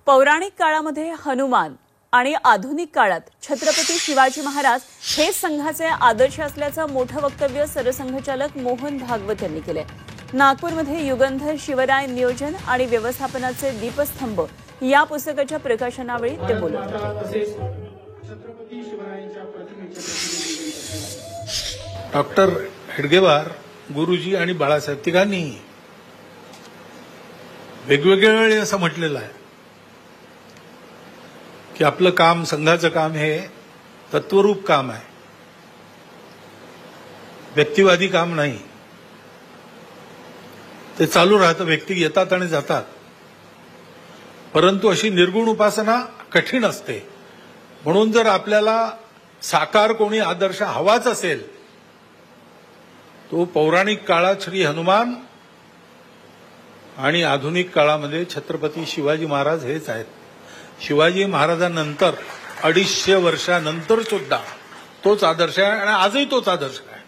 पौराणिक काळामध्ये हनुमान आणि आधुनिक काळात छत्रपती शिवाजी महाराज हे संघाचे आदर्श असल्याचं मोठं वक्तव्य सरसंघचालक मोहन भागवत यांनी केले। नागपूरमध्ये युगंधर शिवराय नियोजन आणि व्यवस्थापनाचे दीपस्तंभ या पुस्तकाच्या प्रकाशनावेळी ते बोलत होते। डॉक्टर हेडगेवार, गुरुजी आणि बाळासाहेब तिघांनी वेगवेगळ्या वेळी असं म्हटलेलं आहे की आपलं काम, संघाचं काम हे तत्वरूप काम आहे, व्यक्तिवादी काम नाही। ते चालू राहतं, व्यक्ती येतात आणि जातात, परंतु अशी निर्गुण उपासना कठीण असते। म्हणून जर आपल्याला साकार कोणी आदर्श हवाच असेल तो पौराणिक काळात श्री हनुमान आणि आधुनिक काळामध्ये छत्रपती शिवाजी महाराज हेच आहेत। शिवाजी महाराजांनंतर 250 वर्षानंतर सुद्धा तोच आदर्श आहे आणि आजही तोच आदर्श आहे।